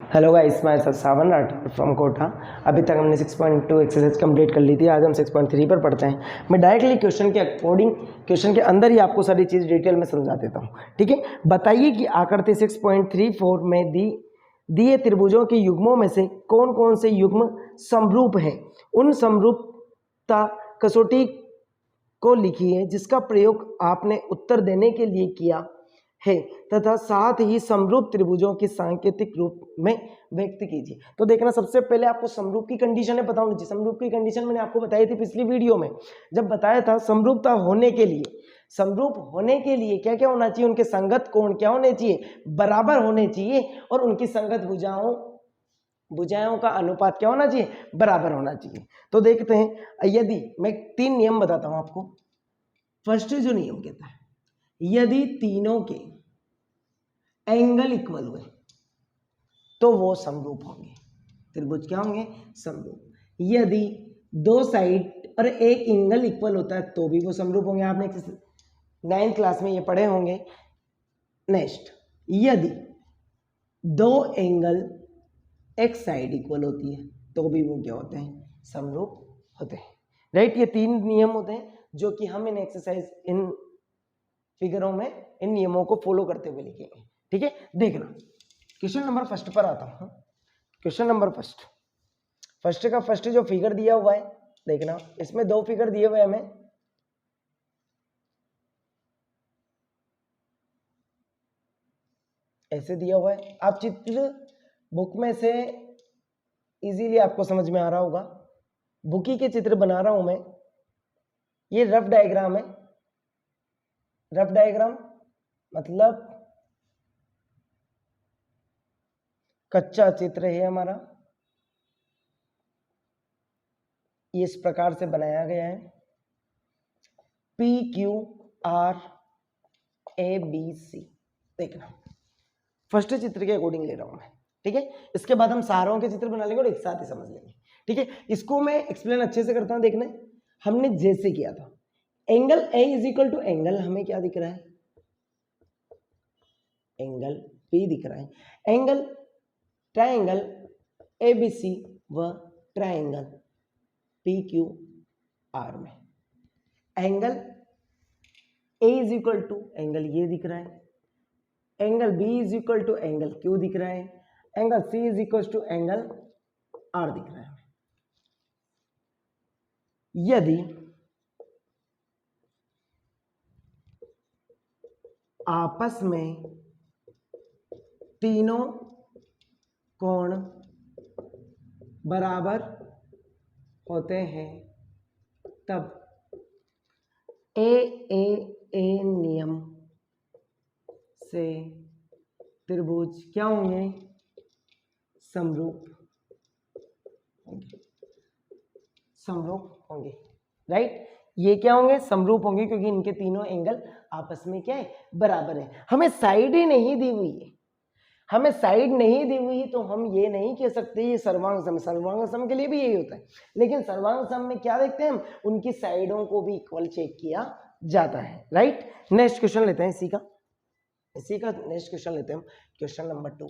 Hello guys, मैं सावन Rathore from Kota. अभी तक हमने 6.2 एक्सरसाइज कंप्लीट कर ली थी। आज हम 6.3 पर पढ़ते हैं। मैं डायरेक्टली क्वेश्चन के अकॉर्डिंग, क्वेश्चन के अंदर ही आपको सारी चीज़ डिटेल में समझा देता हूँ। ठीक है, बताइए कि आकृति 6.34 में दिए त्रिभुजों के युग्मों में से कौन कौन से युग्म समरूप हैं। उन समरूपता कसौटी को लिखिए जिसका प्रयोग आपने उत्तर देने के लिए किया है तथा साथ ही समरूप त्रिभुजों की सांकेतिक रूप में व्यक्त कीजिए। तो देखना, सबसे पहले आपको समरूप की कंडीशन बताऊंगी। समरूप की कंडीशन मैंने आपको बताई थी पिछली वीडियो में, जब बताया था समरूपता होने के लिए, समरूप होने के लिए क्या क्या होना चाहिए। उनके संगत कोण क्या होने चाहिए, बराबर होने चाहिए, और उनकी संगत भुजाओं का अनुपात क्या होना चाहिए, बराबर होना चाहिए। तो देखते हैं, यदि मैं 3 नियम बताता हूं आपको। फर्स्ट जो नियम कहता है, यदि तीनों के एंगल इक्वल हुए तो वो समरूप होंगे। त्रिभुज क्या होंगे, समरूप। यदि दो साइड और एक एंगल इक्वल होता है तो भी वो समरूप होंगे। आपने 9th क्लास में ये पढ़े होंगे। नेक्स्ट, यदि दो एंगल एक साइड इक्वल होती है तो भी वो क्या होते हैं, समरूप होते हैं। राइट, ये 3 नियम होते हैं जो कि हम इन एक्सरसाइज, इन फिगरों में इन नियमों को फॉलो करते हुए लिखेंगे। ठीक है, देखना क्वेश्चन नंबर फर्स्ट पर आता हूं। क्वेश्चन नंबर फर्स्ट का फर्स्ट जो फिगर दिया हुआ है, देखना इसमें 2 फिगर दिए हुए हमें। ऐसे दिया हुआ है, आप चित्र बुक में से इजीली आपको समझ में आ रहा होगा। बुकी के चित्र बना रहा हूं मैं। ये रफ डायग्राम है। रफ डायग्राम मतलब कच्चा चित्र है हमारा। ये इस प्रकार से बनाया गया है, PQR ABC। देखना, फर्स्ट चित्र के अकॉर्डिंग ले रहा हूं मैं। ठीक है, इसके बाद हम सारों के चित्र बना लेंगे और एक साथ ही समझ लेंगे। ठीक है, इसको मैं एक्सप्लेन अच्छे से करता हूं। देखना, हमने जैसे किया था, angle A is equal to angle, हमें क्या दिख रहा है, एंगल P दिख रहा है। एंगल ट्रायंगल ABC व ट्रायंगल PQR में angle A is equal to angle ये दिख रहा है, angle B is equal to angle Q दिख रहा है, angle C is equal to angle R दिख रहा है। यदि आपस में तीनों कोण बराबर होते हैं तब ए नियम से त्रिभुज क्या होंगे, समरूप होंगे। समरूप होंगे, राइट। ये क्या होंगे, समरूप होंगे, क्योंकि इनके तीनों एंगल आपस में क्या है, बराबर है। हमें साइड ही नहीं दी हुई है, हमें साइड नहीं दी हुई तो हम ये नहीं कह सकते ये सर्वांग सम। सर्वांग सम के लिए भी यही होता है, लेकिन सर्वांग सम में क्या देखते हैं हम, उनकी साइडों को भी इक्वल चेक किया जाता है। राइट, नेक्स्ट क्वेश्चन लेते हैं इसी का नेक्स्ट क्वेश्चन लेते हैं हम। क्वेश्चन नंबर 2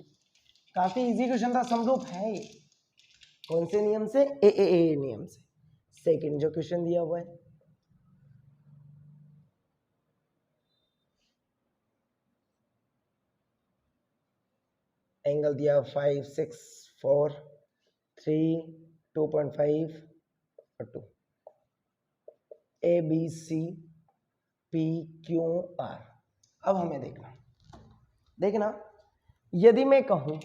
काफी इजी क्वेश्चन था, समरूप है ये। कौन से नियम से, ए नियम से। सेकंड जो क्वेश्चन दिया हुआ है, एंगल दिया 5, 6, 4, 3, 2.5 और 2, ABC PQR। अब हमें देखना यदि मैं कहूं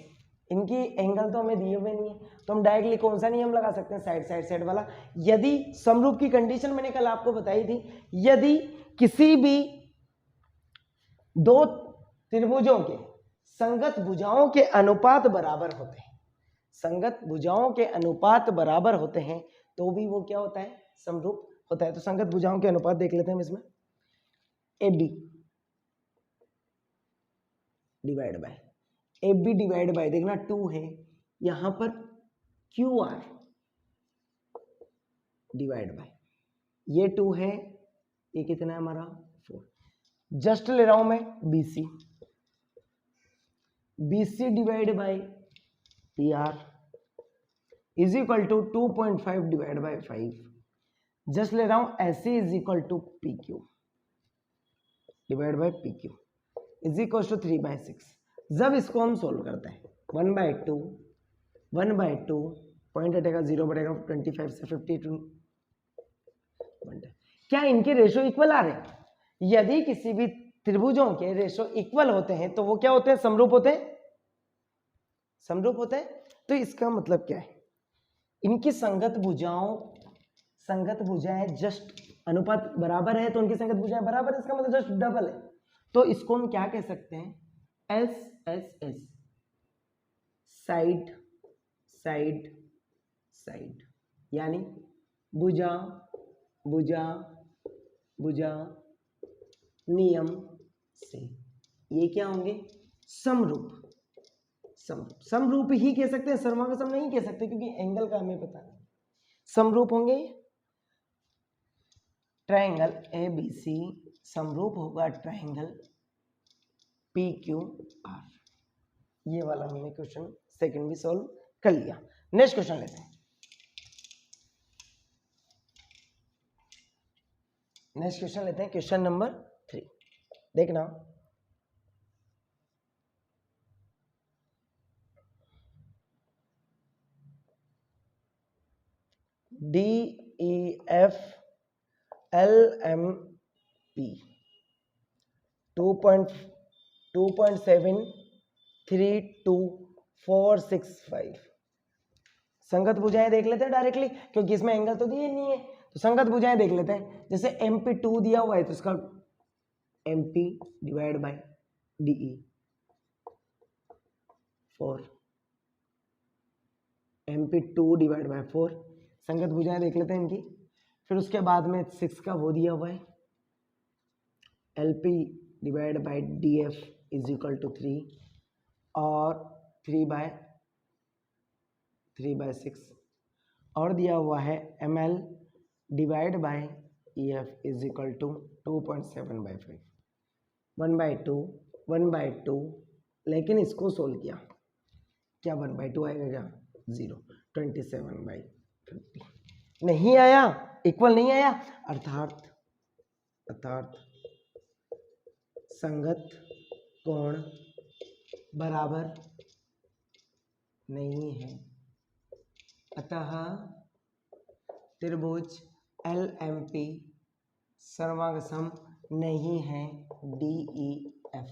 इनकी एंगल तो हमें दिए हुए नहीं है, तो हम डायरेक्टली कौन सा नियम लगा सकते हैं, साइड वाला। यदि समरूप की कंडीशन मैंने कल आपको बताई थी, यदि किसी भी दो त्रिभुजों के संगत भुजाओं के अनुपात बराबर होते हैं, संगत भुजाओं के अनुपात बराबर होते हैं तो भी वो क्या होता है, समरूप होता है। तो संगत भुजाओं के अनुपात देख लेते हैं हम इसमें। AB डिवाइड बाय देखना 2 है, यहां पर QR डिवाइड बाय ये 2 है, ये कितना है हमारा 4। जस्ट ले रहा हूं मैं BC divide by P R is equal to 2.5 divide by 5, just ले रहा हूं S C is equal to P Q divide by P Q is equal to 3/6। जब इसको हम सोल्व करते हैं 1/2 पॉइंट हटेगा 0 बढ़ेगा 25 से 52, क्या इनके रेशो इक्वल आ रहे हैं? यदि किसी भी त्रिभुजों के रेशो इक्वल होते हैं तो वो क्या होते हैं? समरूप होते हैं। समरूप होते हैं। तो इसका मतलब क्या है? इनकी संगत भुजाएं जस्ट अनुपात बराबर है तो उनकी संगत भुजाएं बराबर है, इसका मतलब जस्ट डबल है। तो इसको हम क्या कह सकते हैं? S S S, side side side, यानी भुजा भुजा भुजा नियम से ये क्या होंगे? समरूप। समरूप ही कह सकते हैं, सर्वांग नहीं कह सकते क्योंकि एंगल का हमें पता नहीं। समरूप होंगे। ट्रायंगल ए बी सी समरूप होगा ट्रायंगल पी क्यू आर। ये वाला हमने क्वेश्चन सेकंड भी सॉल्व कर लिया। नेक्स्ट क्वेश्चन लेते हैं। Question number 3। देखना, D E F L M P 2.73245 संगत भुजाएं देख लेते हैं डायरेक्टली, क्योंकि इसमें एंगल तो दिए नहीं है। तो संगत भुजाएं देख लेते हैं। जैसे MP2 दिया हुआ है तो इसका MP divide by DE 4, MP2 divide by 4 संगत भुजाएं देख लेते हैं इनकी। फिर उसके बाद में 6 का वो दिया हुआ है LP divide by DF is equal to 3 और 3/6 और दिया हुआ है ML divide by EF is equal to 2.7/5 1/2 लेकिन इसको सोल्व किया, क्या 1/2 आएगा? क्या 0 27/50 नहीं आया, इक्वल नहीं आया। अर्थात संगत कोण बराबर नहीं है, अतः त्रिभुज LMP सर्वांगसम नहीं है DEF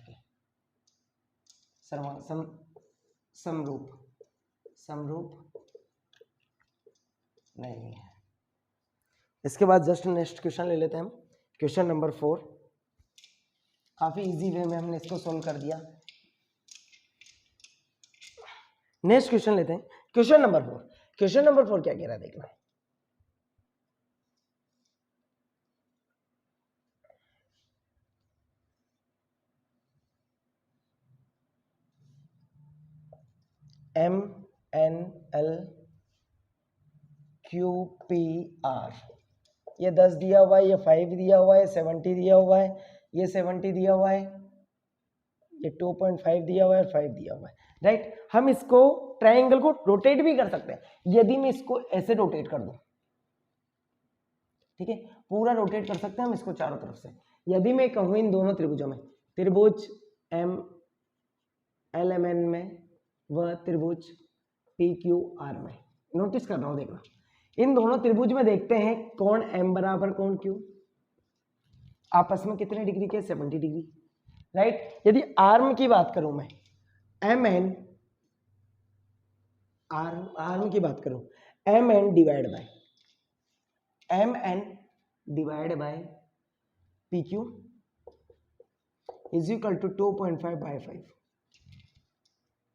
के सर्वांगसम समरूप नहीं है। इसके बाद जस्ट नेक्स्ट क्वेश्चन ले लेते हैं हम। क्वेश्चन नंबर 4, काफी इजी वे में हमने इसको सोल्व कर दिया। नेक्स्ट क्वेश्चन लेते हैं, क्वेश्चन नंबर 4। क्वेश्चन नंबर 4 क्या कह रहा है देखना। MNL QPR, ये 10 दिया हुआ है, ये 5 दिया हुआ है, 70 दिया हुआ है, ये 70 दिया हुआ है, ये 2.5 दिया हुआ है, 5 दिया हुआ है, राइट। हम इसको ट्रायंगल को रोटेट भी कर सकते हैं। यदि मैं इसको ऐसे रोटेट कर दूं, ठीक है, पूरा रोटेट कर सकते हैं हम इसको चारों तरफ से। यदि मैं कहूं इन दोनों त्रिभुजों में, त्रिभुज MLMN में व त्रिभुज PQR में, नोटिस कर रहा हूं, देखना इन दोनों त्रिभुज में देखते हैं कोण M बराबर कोण Q आपस में कितने डिग्री के? 70 डिग्री, राइट। यदि आर्म की बात करूं मैं, MN आर्म की बात करूं, MN divide by PQ is equal to 2.5/5,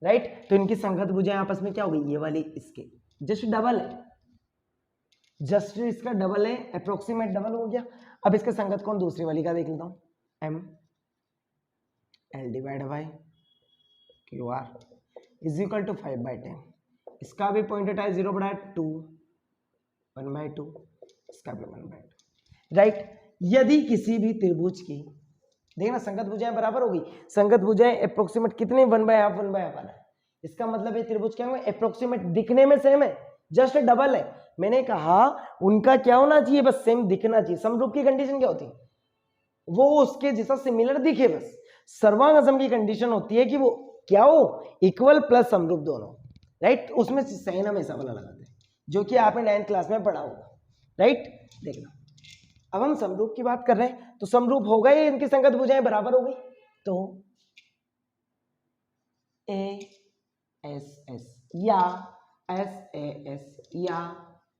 right. तो इनकी संगत भुजाएं आपस में क्या हो गई? ये वाली इसके जस्ट डबल है, जस्ट इसका डबल है, अप्रोक्सीमेट डबल हो गया। अब इसका संगत कोण दूसरी वाली का देख लेता हूं, ML divide by QR is equal to 5/10। इसका भी पॉइंट हटाए 0 बढ़ाए 2 1/2, इसका भी 1/2, राइट। यदि किसी भी त्रिभुज की देखना संगत भुजाएं बराबर होगी, संगत भुजाएं अप्रोक्सीमेट कितने 1/2 1/2 आना है, इसका मतलब ये त्रिभुज क्या होंगे अप्रोक्सीमेट, दिखने में सेम है, जस्ट डबल है। मैंने कहा उनका क्या होना चाहिए, बस सेम दिखना चाहिए। समरूप की कंडीशन क्या होती है, वो उसके जैसा सिमिलर दिखे बस। सर्वांगसम की कंडीशन होती है कि वो क्या हो, इक्वल प्लस समरूप दोनों, राइट। उसमें साइन हम ऐसा वाला लगाते हैं जो कि आपने 9th क्लास में पढ़ा होगा, राइट। देखना अब हम समरूप की बात कर रहे हैं, तो समरूप हो गए, इनकी संगत भुजाएं बराबर हो गई, तो ए एस एस या एस ए एस या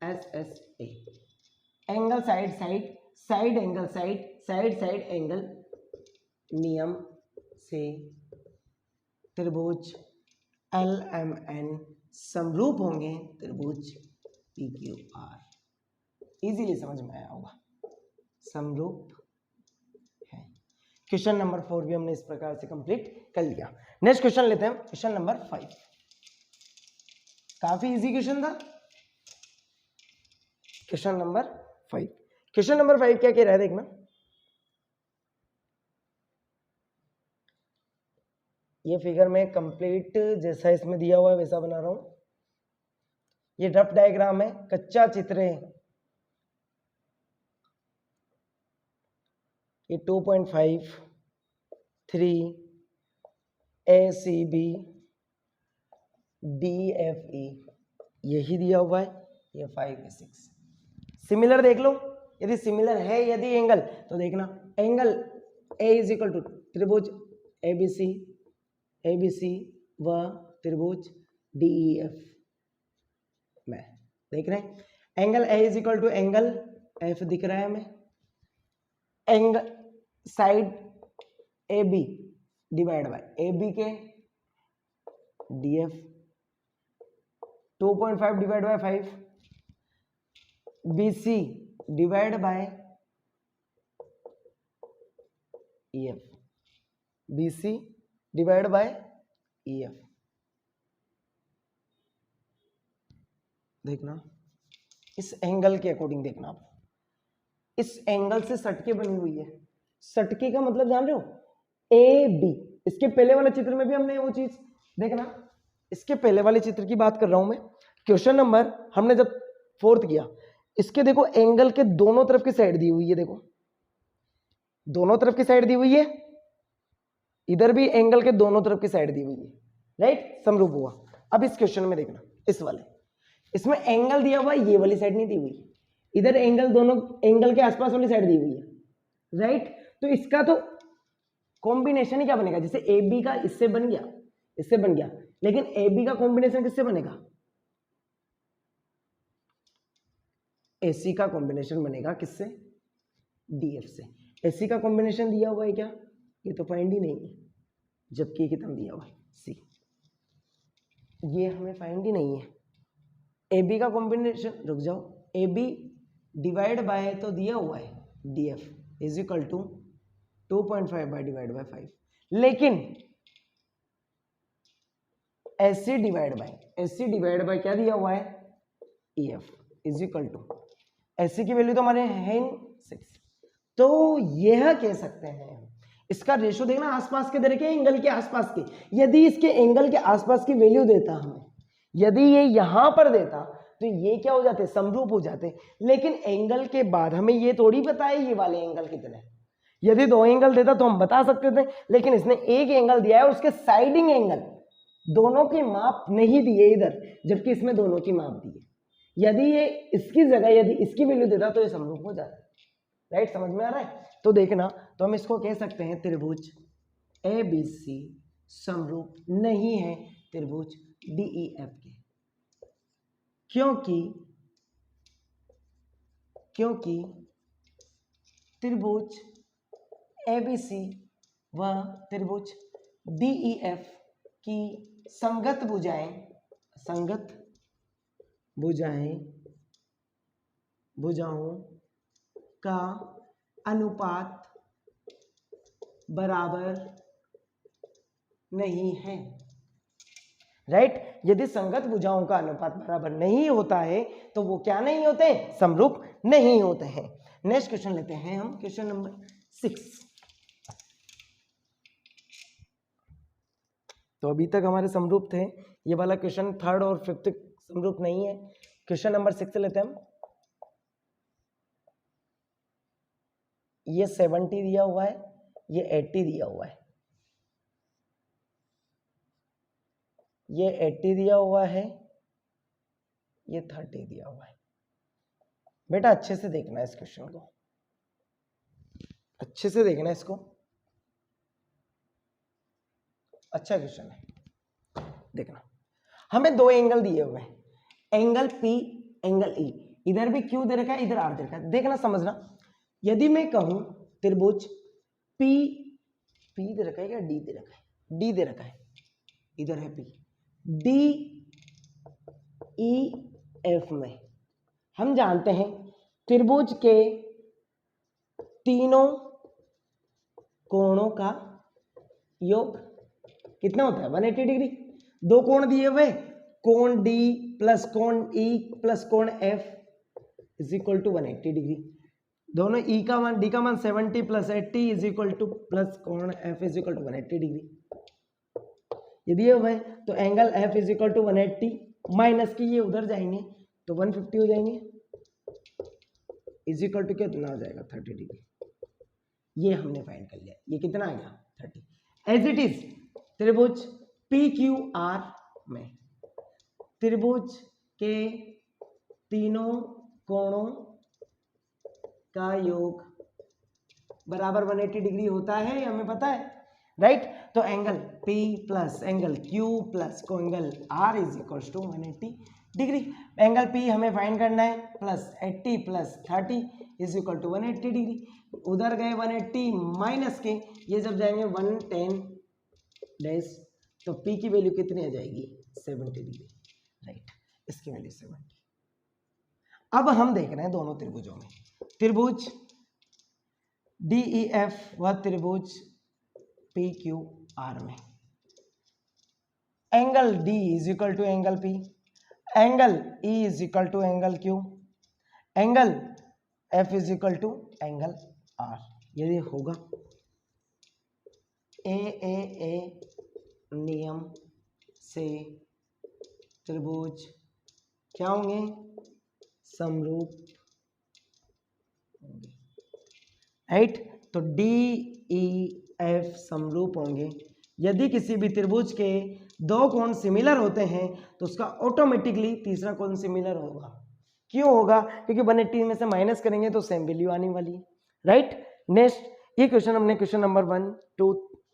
S S A, angle side side, side angle side, side side angle नियम से त्रिभुज एल एम एन समरूप होंगे त्रिभुज पी क्यू आर। इजीली समझ में आया होगा, समरूप है। क्वेश्चन नंबर 4 भी हमने इस प्रकार से कंप्लीट कर लिया। नेक्स्ट क्वेश्चन लेते हैं, क्वेश्चन नंबर 5। काफी इजी क्वेश्चन था। क्वेश्चन नंबर 5, क्वेश्चन नंबर 5 क्या कह रहा है देखना, ये फिगर में कंप्लीट जैसा इसमें दिया हुआ है वैसा बना रहा हूं। ये रफ डायग्राम है, कच्चा चित्र है। ये 2.5 3 ACB DFE यही दिया हुआ है, ये 5 है 6। सिमिलर देख लो, यदि सिमिलर है यदि एंगल, तो देखना angle A is equal to त्रिभुज ABC व त्रिभुज DEF में देख रहे हैं। Angle A is equal to angle F दिख रहा है हमें, angle side AB divide by AB के DF 2.5 divide by 5 BC divide by EF, BC divide by EF। देखना इस एंगल के अकॉर्डिंग देखना, आप इस एंगल से सटके बनी हुई है। सटके का मतलब जान रहे हो, AB। इसके पहले वाले चित्र में भी हमने वो चीज देखना, इसके पहले वाले चित्र की बात कर रहा हूं मैं। क्वेश्चन नंबर हमने जब 4th किया, इसके देखो एंगल के दोनों तरफ की साइड दी हुई है, देखो दोनों तरफ की साइड दी हुई है, इधर भी एंगल के दोनों तरफ की साइड दी हुई है, राइट, समरूप हुआ। अब इस क्वेश्चन में देखना, इस वाले इसमें एंगल दिया हुआ ये वाली साइड नहीं दी हुई, इधर एंगल दोनों एंगल के आसपास वाली साइड दी हुई है, राइट। तो इसका तो कॉम्बिनेशन ही क्या बनेगा, जैसे AB का इससे बन गया, इससे बन गया, लेकिन AB का कॉम्बिनेशन किससे बनेगा, AC का कॉम्बिनेशन बनेगा किससे, DF से। AC का कॉम्बिनेशन दिया हुआ है क्या, ये तो फाइंड ही नहीं है, जबकि ये कितना दिया हुआ है C, ये हमें फाइंड ही नहीं है। AB का कॉम्बिनेशन, रुक जाओ, AB डिवाइड बाय तो दिया हुआ है DF is equal to 2.5 by divide by 5, लेकिन AC डिवाइड बाय क्या दिया हुआ है EF is equal to, AC की वैल्यू तो हमारे है 6, तो यह कह सकते हैं इसका रेशो देखना आसपास के दर के एंगल के आसपास के, यदि इसके एंगल के आसपास की वैल्यू देता हमें, यदि ये यहां पर देता तो ये क्या हो जाते, समरूप हो जाते। लेकिन एंगल के बाद हमें ये थोड़ी पता है ये वाले एंगल कितने, यदि 2 एंगल देता तो हम बता सकते थे, लेकिन इसने एक एंगल दिया है, उसके साइडिंग एंगल दोनों की माप नहीं दिए इधर, जबकि इसमें दोनों की माप दी है। यदि ये इसकी जगह यदि इसकी वैल्यू देता तो ये समरूप हो जाता, राइट, समझ में आ रहा है। तो देखना, तो हम इसको कह सकते हैं त्रिभुज ABC समरूप नहीं है त्रिभुज DEF के, क्योंकि त्रिभुज ABC व त्रिभुज DEF की संगत भुजाओं का अनुपात बराबर नहीं है, राइट। यदि संगत भुजाओं का अनुपात बराबर नहीं होता है तो वो क्या नहीं होते, समरूप नहीं होते हैं। नेक्स्ट क्वेश्चन लेते हैं हम, क्वेश्चन नंबर 6। तो अभी तक हमारे समरूप थे। ये वाला क्वेश्चन थर्ड और फिफ्थ समरूप नहीं है। क्वेश्चन नंबर 6 लेते हैं हम। ये 70 दिया हुआ है, ये 80 दिया हुआ है, ये 80 दिया हुआ है, ये 30 दिया हुआ है। बेटा अच्छे से देखना इस क्वेश्चन को, अच्छे से देखना इसको, अच्छा क्वेश्चन है। देखना, हमें दो एंगल दिए हुए हैं, एंगल P, एंगल E। इधर भी Q दे रखा है, इधर R दे रखा है। देखना समझना, यदि मैं कहूं त्रिभुज P दे रखा है क्या D दे रखा है? D दे रखा है, इधर है P, D E F में हम जानते हैं त्रिभुज के तीनों कोणों का योग कितना होता है? 180 डिग्री। दो कोण दिए हुए, कोण D प्लस कोण E प्लस कोण F is equal to 180 degree. दोनों E का मान, D का मान 70 plus 80 is equal to plus कोण F is equal to 180 degree. ये दिए हुए हैं तो angle F is equal to 180 minus की ये उधर जाएंगे तो 150 हो जाएंगे, इज इक्वल टू कितना हो जाएगा? 30 डिग्री। ये हमने फाइंड कर लिया। ये कितना आ गया? 30। एज इट इज त्रिभुज PQR में त्रिभुज के तीनों कोणों का योग बराबर 180 डिग्री होता है, हमें पता है, राइट। तो angle P plus angle Q plus कोएंगल R is equal to 180 degree. Angle P हमें फाइंड करना है, plus 80 plus 30 is equal to 180 degree. उधर गए 180 माइनस के, ये जब जाएंगे 110 डैश, तो P की वैल्यू कितनी आ जाएगी? 70 डिग्री, राइट। इसकी वैल्यू 70। अब हम देख रहे हैं दोनों त्रिभुजों में, त्रिभुज DEF व त्रिभुज PQR में angle D is equal to angle P, angle E is equal to angle Q, angle F is equal to angle R। यदि होगा AAA नियम से त्रिभुज क्या होंगे? समरूप होंगे, राइट। तो DEF समरूप होंगे। यदि किसी भी त्रिभुज के दो कोण सिमिलर होते हैं तो उसका ऑटोमेटिकली तीसरा कोण सिमिलर होगा। क्यों होगा? क्योंकि 180 में से माइनस करेंगे तो सेम वैल्यू आने वाली है, राइट। नेक्स्ट, ये क्वेश्चन हमने क्वेश्चन नंबर 1, 2,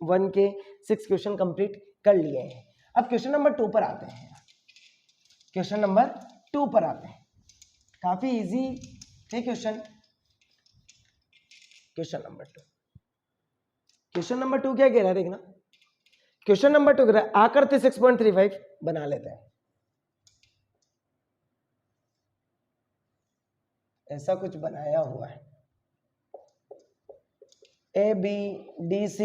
1 के 6 क्वेश्चन कंप्लीट कर लिए हैं। अब क्वेश्चन नंबर 2 पर आते हैं। क्वेश्चन नंबर 2 पर आते हैं, काफी इजी थे question. Question number 2, question number 2 क्या कह रहा है? देखना, क्वेश्चन नंबर 2 कह रहा है आकृति 6.35 बना लेते हैं। ऐसा कुछ बनाया हुआ है, ABDC,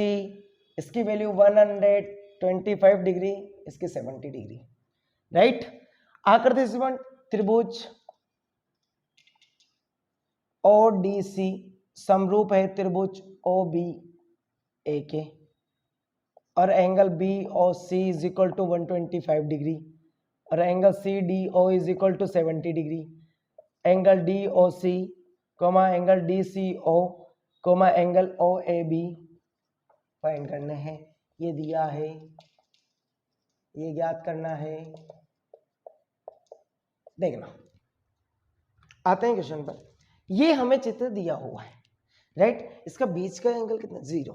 इसकी वैल्यू 125 डिग्री, इसकी 70 डिग्री, राइट। आकृति त्रिभुज ODC समरूप है त्रिभुज OBA के, और angle BOC is equal to 125 degree, और angle CDO is equal to 70 degree. Angle DOC angle DCO angle OAB find करने हैं। ये दिया है, ये ज्ञात करना है। देखना, आते हैं क्वेश्चन पर। ये हमें चित्र दिया हुआ है, राइट। इसका बीच का एंगल कितना? 0।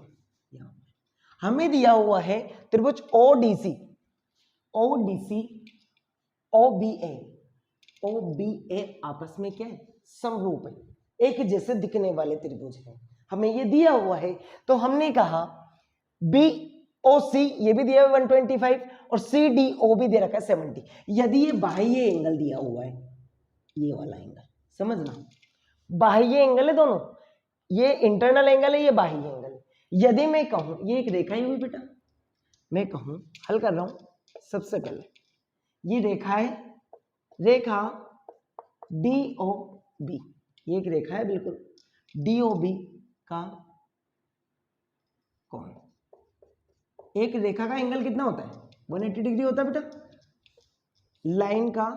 हमें दिया हुआ है त्रिभुज ODC OBA आपस में क्या है? समरूप है, एक जैसे दिखने वाले त्रिभुज हैं। हमें ये दिया हुआ है तो हमने कहा BOC ये भी दिया हुआ 125 और CDO भी दे रखा है 70। यदि ये बाह्य एंगल दिया हुआ है, ये वाला एंगल समझना, बाह्य एंगल है दोनों, ये इंटरनल एंगल है, ये बाह्य एंगल है। यदि मैं कहूं, ये एक रेखा ही हुई बेटा, मैं कहूं, हल कर रहा हूं। सबसे पहले ये रेखा है, रेखा DOB, ये एक रेखा है बिल्कुल, DOB का कोण, एक रेखा का एंगल कितना होता है? 180 डिग्री होता है बेटा लाइन का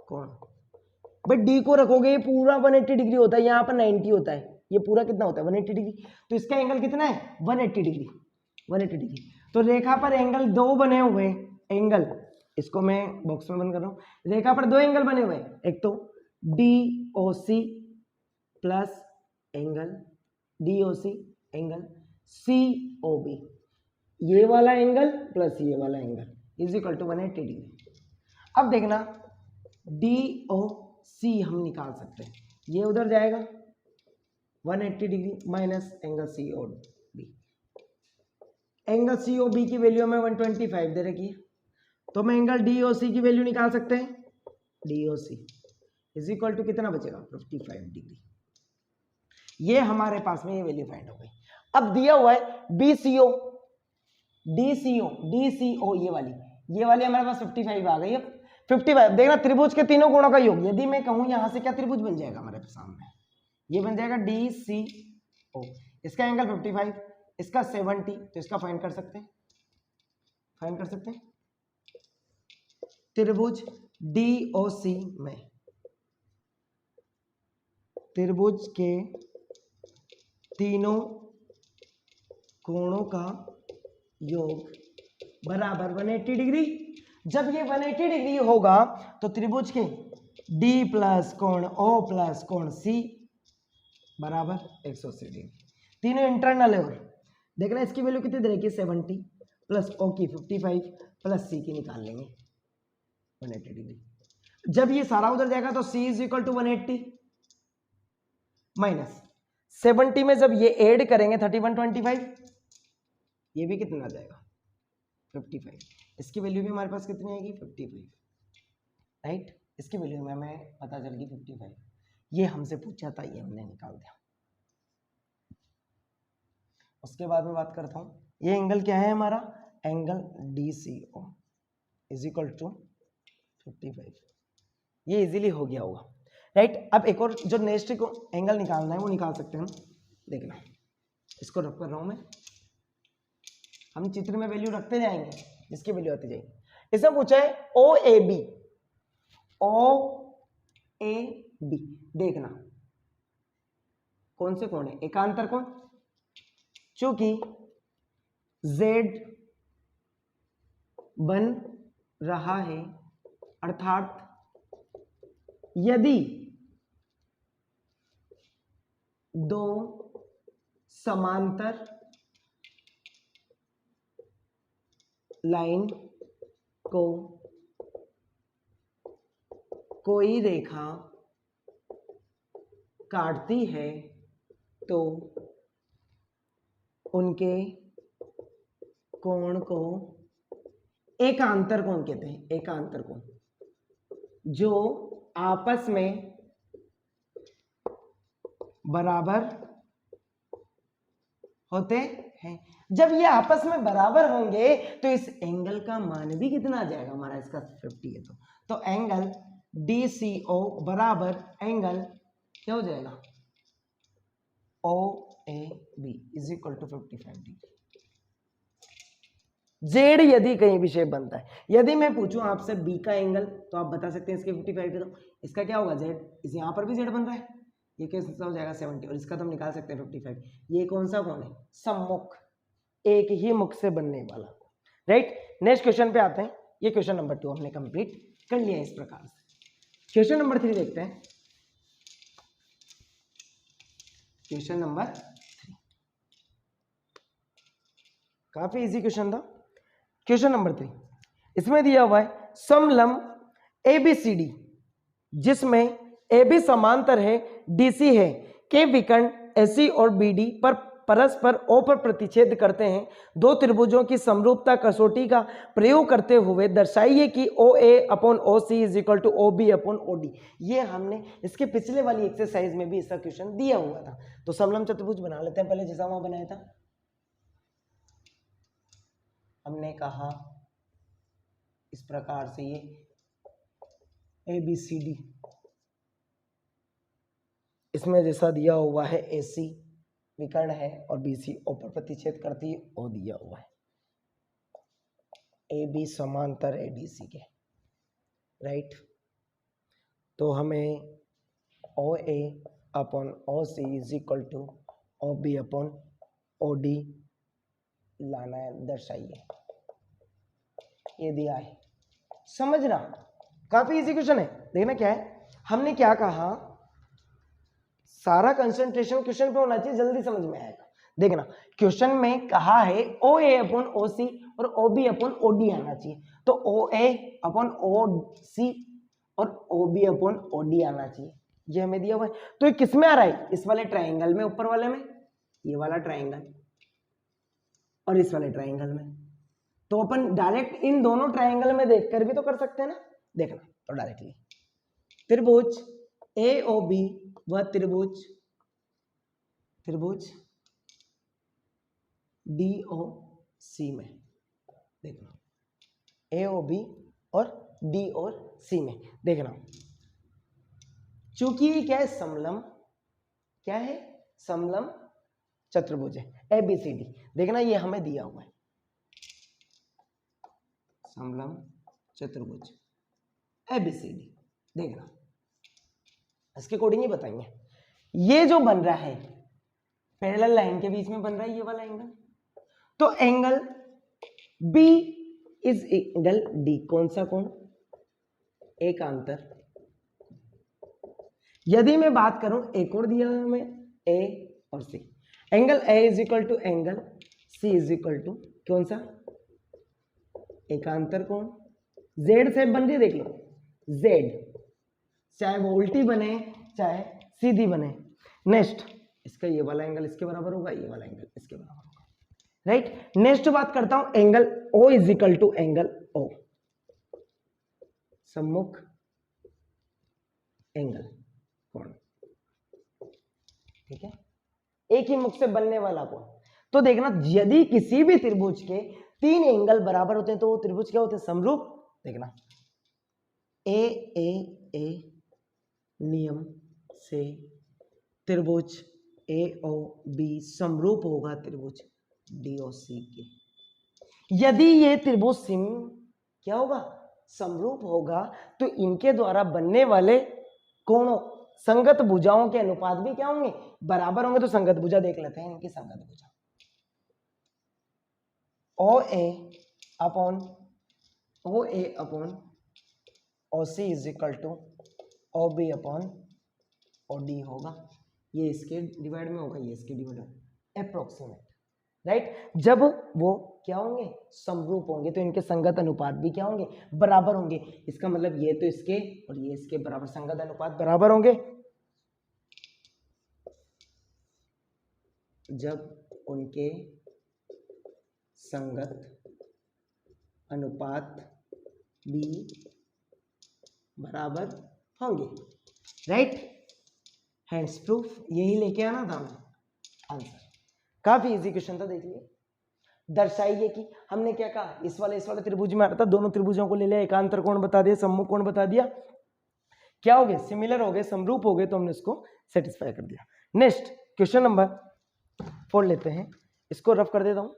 कोण। भाई डी को रखोगे ये पूरा 180 डिग्री होता है, यहाँ पर 90 होता है, ये पूरा कितना होता है 180 डिग्री, तो इसका एंगल कितना है 180 डिग्री। 180 डिग्री तो रेखा पर एंगल दो बने हुए एंगल, इसको मैं बॉक्स में बंद कर रहा हूँ, रेखा पर दो एंगल बने हुए, एक तो DOC plus angle DOC angle COB, ये वाला एंगल प्लस ये वाला angle is equal to 180 degree. अब देखना DOC हम निकाल सकते हैं, ये उधर जाएगा 180 degree minus angle COB, angle COB की वैल्यू हमें 125 दे रखी है, तो मैं एंगल DOC की वैल्यू निकाल सकते हैं, DOC इज इक्वल टू कितना बचेगा 55 डिग्री। ये हमारे पास में ये वैल्यू फाइंड हो गई। अब दिया हुआ है BCO DCO ये वाली हमारे पास 55 आ गई। अब 55 देखना त्रिभुज के तीनों कोणों का योग, यदि मैं कहूं यहां से क्या त्रिभुज बन जाएगा हमारे सामने, ये बन जाएगा DCO, इसका एंगल 55, इसका 70, तो इसका फाइंड कर सकते हैं त्रिभुज DOC में त्रिभुज के तीनों कोणों का योग बराबर 180 डिग्री। जब ये 180 डिग्री होगा तो त्रिभुज के D प्लस कोण O प्लस कोण C बराबर 180 डिग्री, तीनों इंटरनल है। और देखना इसकी वैल्यू कितनी दे रखी है 70 प्लस O की 55 प्लस C की निकाल लेंगे 180 डिग्री। जब ये सारा उधर जाएगा तो C is equal to 180 minus 70 में जब ये ऐड करेंगे 3125, ये भी कितना आ जाएगा 55, इसकी वैल्यू भी हमारे पास कितनी आएगी 55, राइट, इसकी वैल्यू में हमें पता चल गई 55, ये हमसे पूछा था, ये हमने निकाल दिया। उसके बाद में बात करता हूँ, ये एंगल क्या है हमारा, angle DCO is equal to 55, ये इजीली हो गया होगा, राइट। अब एक और जो नेक्स्ट को एंगल निकालना है वो निकाल सकते हैं हम, देखना इसको रख कर रहा हूं मैं, हम चित्र में वैल्यू रखते जाएंगे जिसकी वैल्यू आती जाएगी। इसमें पूछा है OAB देखना कौन से कोण है, एकांतर कोण, चूंकि Z बन रहा है, अर्थात यदि दो समांतर लाइन को कोई रेखा काटती है तो उनके कोण को एकांतर कोण कहते हैं, एकांतर कोण, जो आपस में बराबर होते हैं। जब ये आपस में बराबर होंगे तो इस एंगल का मान भी कितना आ जाएगा हमारा, इसका 50 है तो एंगल DCO बराबर एंगल क्या हो जाएगा OAB is equal to 55 degree. Z यदि कहीं विषय बनता है, यदि मैं पूछूं आपसे B का एंगल तो आप बता सकते हैं इसके 55 है, तो इसका क्या होगा जेड, इस यहाँ पर भी जेड बन रहा है, ये कैसा हो जाएगा 70, और इसका तो हम निकाल सकते हैं 55। ये कौन सा कोण है, सम्मुख, एक ही मुख से बनने वाला, राइट। नेक्स्ट क्वेश्चन पे आते हैं, ये क्वेश्चन नंबर 2 हमने कंप्लीट कर लिया इस प्रकार से। क्वेश्चन नंबर 3 देखते हैं, क्वेश्चन नंबर 3 काफी इजी क्वेश्चन था। क्वेश्चन नंबर 3, इसमें दिया हुआ है समलंब ABCD जिसमें AB समांतर है DC है के विकर्ण AC और BD पर परस्पर O पर प्रतिच्छेद करते हैं। दो त्रिभुजों की समरूपता कसौटी का प्रयोग करते हुए दर्शाइए कि OA upon OC is equal to OB upon OD। ये हमने इसके पिछले वाली एक्सरसाइज में भी इसका क्वेश्चन दिया हुआ था। तो समलंब चतुर्भुज बना लेते हैं पहले, जैसा वहां बनाया था। हमने कहा इस प्रकार से ये ABCD, इसमें जैसा दिया हुआ है AC विकर्ण है और BC O पर प्रतिच्छेद करती है, O दिया हुआ है। ए बी समांतर ए डी सी के, राइट। तो हमें O A upon O C is equal to O B upon O D लाना है, दर्शाइए। ये दिया है, समझना काफी इजी क्वेश्चन है। देखना क्या है, हमने क्या कहा, सारा कंसंट्रेशन क्वेश्चन पे होना चाहिए, जल्दी समझ में आएगा। देखना क्वेश्चन में कहा है ओ ए अपॉन ओ सी और O B upon O D आना चाहिए, तो O A upon O C और O B upon O D आना चाहिए, ये हमें दिया हुआ है। तो ये किस में आ रहा है, इस वाले ट्राइंगल में, ऊपर वाले में, ये वाला ट्राइंगल और इस वाले ट्राइंगल में। तो अपन डायरेक्ट इन दोनों ट्राइंगल में देखकर भी तो कर सकते हैं ना। देखना तो डायरेक्टली त्रिभुज ए ओ बी व त्रिभुज डी ओ सी में, देखना ए ओ बी और डी और सी में, देखना चूंकि ये क्या है, समलम, क्या है, समलम चतुर्भुज है ए बी सी डी। देखना ये हमें दिया हुआ है, समलम चतुर्भुज ए बी सी डी। देखना इसके अकॉर्डिंग ही बताएंगे। ये जो बन रहा है पैरेलल लाइन के बीच में बन रहा है ये वाला एंगल, तो angle B is angle D, कौन सा कोण, एकांतर। यदि मैं बात करूं एक और दिया हमें A और C, angle A is equal to angle C is equal to कौन सा, एकांतर कोण। Z से बन रही, देख लो Z, चाहे वो उल्टी बने चाहे सीधी बने। नेक्स्ट इसका ये वाला एंगल इसके बराबर होगा, ये वाला एंगल इसके बराबर होगा, राइट। नेक्स्ट बात करता हूं angle O is equal to angle O, सम्मुख एंगल कोण, ठीक है, एक ही मुख से बनने वाला कोण। तो देखना यदि किसी भी त्रिभुज के तीन एंगल बराबर होते हैं तो वो त्रिभुज क्या होते हैं, समरूप। देखना ए नियम से त्रिभुज ए ओ बी समरूप होगा त्रिभुज डी ओ सी के। यदि ये त्रिभुज सिम क्या होगा, समरूप होगा, तो इनके द्वारा बनने वाले कोणों, संगत भुजाओं के अनुपात भी क्या होंगे, बराबर होंगे। तो संगत भुजा देख लेते हैं, इनकी संगत भुजा O A upon O C is equal to O B upon O D होगा। ये इसके डिवाइड में होगा, ये इसके डिवाइड में, अप्रोक्सीमेट, राइट। जब वो क्या होंगे, समरूप होंगे, तो इनके संगत अनुपात भी क्या होंगे, बराबर होंगे। इसका मतलब ये तो इसके और ये इसके बराबर, संगत अनुपात बराबर होंगे। जब उनके संगत अनुपात भी बराबर होंगे, राइट। हैंड्स प्रूफ यही लेके आना था आंसर। काफी इजी क्वेश्चन था, देखिए। दर्शाइए कि हमने क्या कहा, इस वाले त्रिभुज में आ रहा था, दोनों त्रिभुजों को ले लिया, एकांतर कोण बता दिया, सम्मुख कोण बता दिया, क्या हो गए, सिमिलर हो गए, समरूप हो गए, तो हमने इसको सेटिस्फाई कर दिया। नेक्स्ट क्वेश्चन नंबर 4 लेते हैं, इसको रफ कर देता हूं।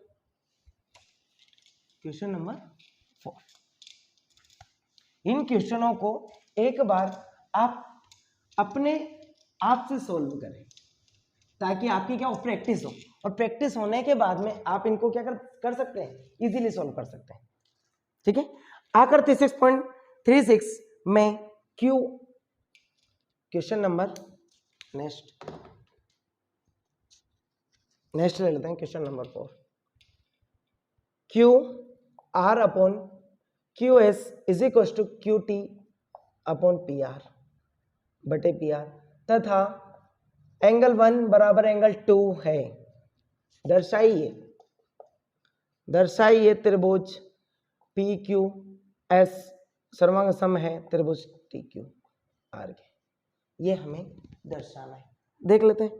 क्वेश्चन नंबर 4, इन क्वेश्चनों को एक बार आप अपने आप से सोल्व करें, ताकि आपकी क्या हो, प्रैक्टिस हो, और प्रैक्टिस होने के बाद में आप इनको क्या कर सकते हैं, इजीली सोल्व कर सकते हैं, ठीक है। आकर 36.36 में क्यू, क्वेश्चन नंबर नेक्स्ट ले लेते हैं, question number 4। Q R upon Q S is equal to Q T upon P R बटे पी आर, तथा एंगल 1 बराबर एंगल 2 है। दर्शाइए त्रिभुज पी क्यू एस सर्वांग सम है त्रिभुज टी क्यू आर के। ये हमें दर्शाना है। देख लेते हैं,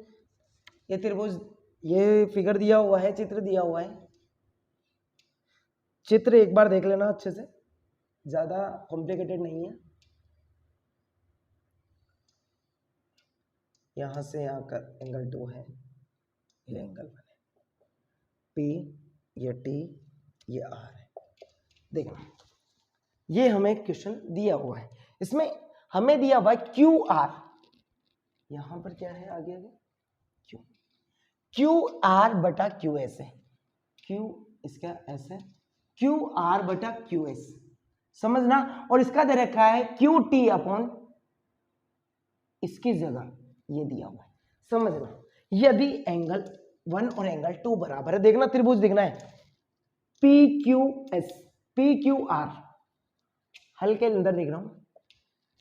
ये त्रिभुज, ये फिगर दिया हुआ है, चित्र दिया हुआ है। चित्र एक बार देख लेना अच्छे से, ज्यादा कॉम्प्लिकेटेड नहीं है। यहां से यहां का एंगल 2 है, ये एंगल 1 है, P ये T ये R है। देखना, ये हमें क्वेश्चन दिया हुआ है, इसमें हमें दिया हुआ है क्यू आर, यहां पर क्या है आगे आगे क्यू, क्यू आर बटा क्यू एस है, क्यू इसका एस है, क्यू आर बटा क्यू एस, समझना। और इसका दे रखा है क्यू टी अपॉन, इसकी जगह ये दिया हुआ है, समझना। यदि एंगल 1 और एंगल 2 बराबर है, देखना त्रिभुज देखना है, P Q S, P Q R, हल के अंदर देख रहा हूं,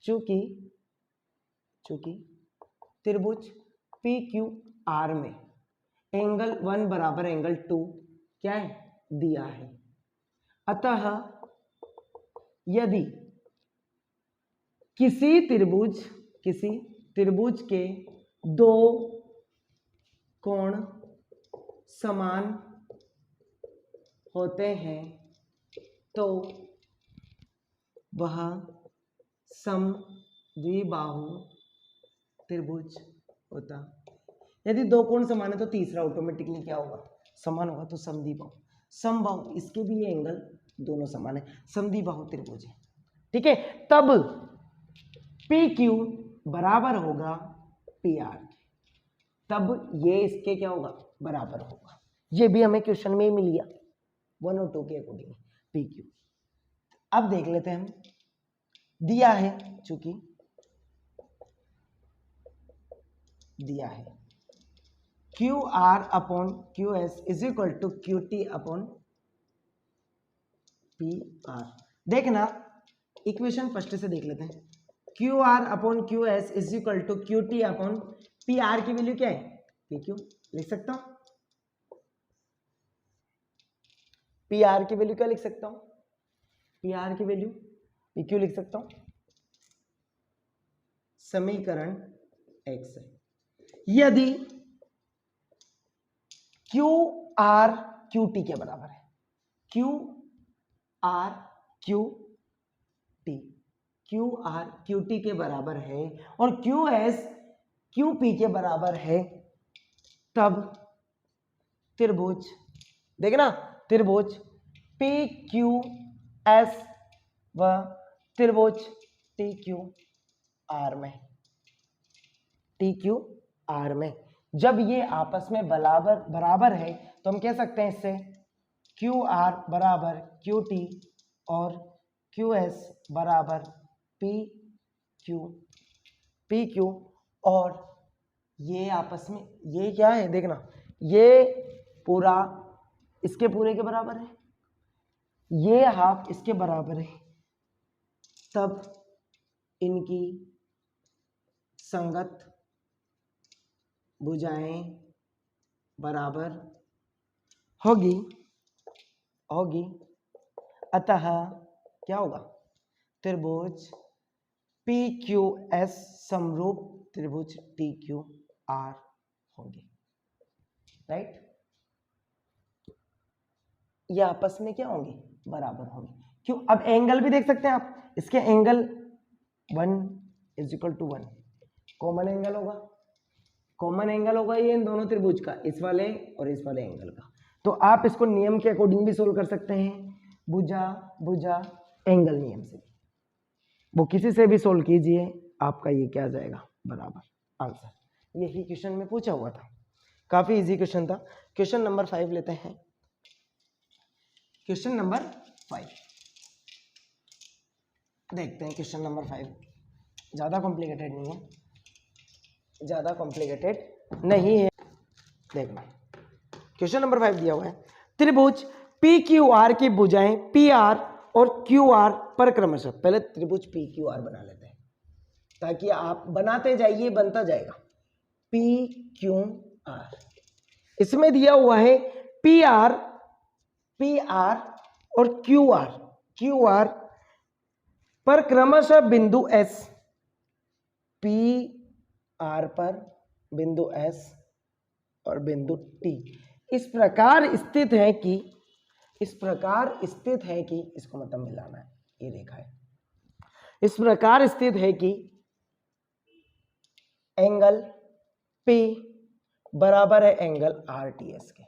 चूंकि त्रिभुज पी क्यू आर में एंगल 1 बराबर एंगल 2 क्या है, दिया है, अतः यदि किसी त्रिभुज के दो कोण समान होते हैं तो वह समद्विबाहु त्रिभुज होता। यदि दो कोण समान है तो तीसरा ऑटोमेटिकली क्या होगा, समान होगा, तो समद्विबाहु। समबाहु, इसके भी ये एंगल दोनों समान है, समद्विबाहु त्रिभुज है, ठीक है। तब पी क्यू बराबर होगा पी आर, तब ये इसके क्या होगा, बराबर होगा। ये भी हमें क्वेश्चन में ही मिल गया 1 और 2 के अकॉर्डिंग पी क्यू। अब देख लेते हैं, हम दिया है, चूंकि दिया है Q R upon Q S is equal to Q T upon P R. देखना इक्वेशन फर्स्ट से देख लेते हैं, Q R upon Q S is equal to Q T upon P R की वैल्यू क्या है, पी क्यू, लिख सकता हूं, पी आर की वैल्यू क्या लिख सकता हूं, पी आर की वैल्यू पी क्यू लिख सकता हूं, समीकरण x है। यदि क्यू आर क्यू टी के बराबर है, क्यू आर क्यू टी के बराबर है और क्यू एस क्यू पी के बराबर है, तब त्रिभुज, देखना त्रिभुज पी क्यू एस व त्रिभुज टी क्यू आर में जब ये आपस में बराबर है तो हम कह सकते हैं इससे क्यू आर बराबर क्यू टी और क्यू एस बराबर पी क्यू, और ये आपस में ये क्या है, देखना ये पूरा इसके पूरे के बराबर है, ये हाफ इसके बराबर है, तब इनकी संगत भुजाएं बराबर होगी, अतः क्या होगा, त्रिभुज पी क्यू एस समरूप त्रिभुज टी क्यू आर होंगे, राइट। ये आपस में क्या होंगे, बराबर होंगे। क्यों, अब एंगल भी देख सकते हैं आप, इसके angle 1 is equal to 1 common angle होगा ये इन दोनों त्रिभुज का, इस वाले और इस वाले एंगल का। तो आप इसको नियम के अकॉर्डिंग भी सोल्व कर सकते हैं, भुजा एंगल नियम से, वो किसी से भी सोल्व कीजिए, आपका ये क्या आ जाएगा, बराबर आंसर। यही क्वेश्चन में पूछा हुआ था, काफी इजी क्वेश्चन था। क्वेश्चन नंबर 5 लेते हैं, क्वेश्चन नंबर 5 देखते हैं। क्वेश्चन नंबर 5 ज्यादा कॉम्प्लिकेटेड नहीं है, देखना क्वेश्चन नंबर 5 दिया हुआ है, त्रिभुज पी क्यू आर की भुजाएं पी आर और क्यू आर पर क्रमशः, पहले त्रिभुज पी क्यू आर बना लेते हैं ताकि आप बनाते जाइए, बनता जाएगा। पी क्यू आर, इसमें दिया हुआ है पी आर और क्यू आर पर क्रमशः बिंदु एस, पी आर पर बिंदु एस और बिंदु टी इस प्रकार स्थित है कि इसको मतलब मिलाना है, ये रेखा है, इस प्रकार स्थित है कि एंगल P बराबर है एंगल आर टी एस के,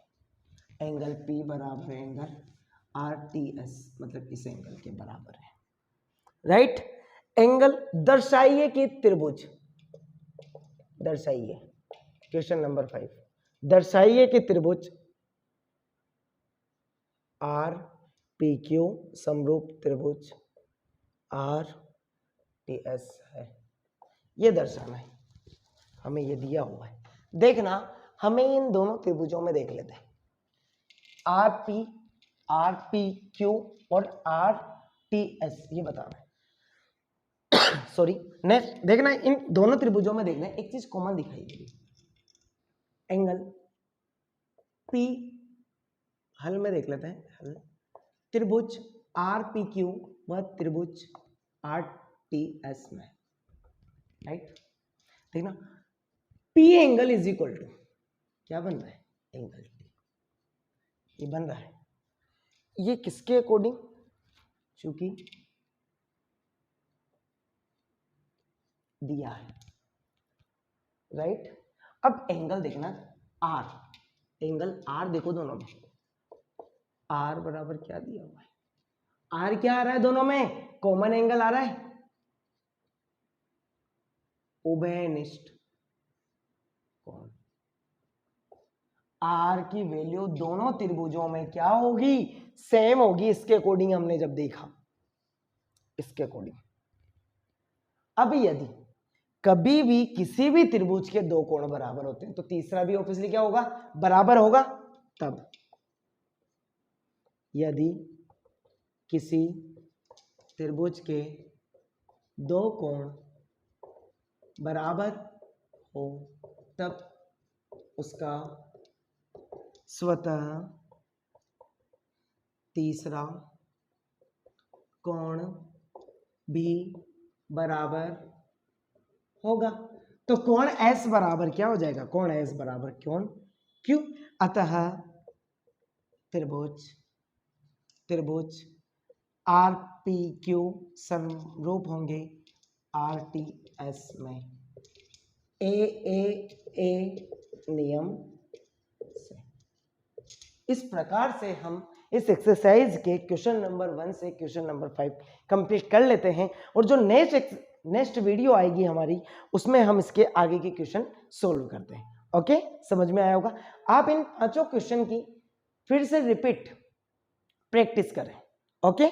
एंगल P बराबर है एंगल RTS मतलब इस एंगल के बराबर है, राइट। एंगल दर्शाइए कि त्रिभुज, दर्शाइए, क्वेश्चन नंबर 5, दर्शाइए कि त्रिभुज RPQ समरूप त्रिभुज RTS है, ये दर्शाना है हमें, ये दिया हुआ है। देखना हमें इन दोनों त्रिभुजों में देख लेते हैं, RPQ और RTS, ये बताना है। सॉरी, नेक्स्ट देखना इन दोनों त्रिभुजों में देखना एक चीज कॉमन दिखाई देगी, एंगल P, हल में देख लेते हैं, हल त्रिभुज RPQ व त्रिभुज RTS में, राइट। देखना P angle is equal to क्या बन रहा है, एंगल T, ये बन रहा है, ये किसके अकॉर्डिंग, चूंकि दिया है, राइट। अब एंगल देखना R, एंगल R देखो दोनों में, R बराबर क्या दिया हुआ है, R क्या आ रहा है, दोनों में कॉमन एंगल आ रहा है, उभयनिष्ठ कोण। R की वैल्यू दोनों त्रिभुजों में क्या होगी, सेम होगी, इसके अकॉर्डिंग हमने जब देखा, इसके अकॉर्डिंग। अब यदि कभी भी किसी भी त्रिभुज के दो कोण बराबर होते हैं तो तीसरा भी ऑब्वियसली क्या होगा, बराबर होगा। तब यदि किसी त्रिभुज के दो कोण बराबर हो तब उसका स्वतः तीसरा कोण भी बराबर होगा। तो कोण S बराबर क्या हो जाएगा, कोण S बराबर कोण Q। अतः त्रिभुज RPQ समरूप होंगे RTS में A नियम से। इस प्रकार से हम इस एक्सरसाइज के क्वेश्चन नंबर 1 से क्वेश्चन नंबर 5 कंप्लीट कर लेते हैं, और जो नेक्स्ट वीडियो आएगी हमारी उसमें हम इसके आगे के क्वेश्चन सोल्व करते हैं। ओके, समझ में आया होगा। आप इन पांचों क्वेश्चन की फिर से रिपीट प्रैक्टिस करें। ओके।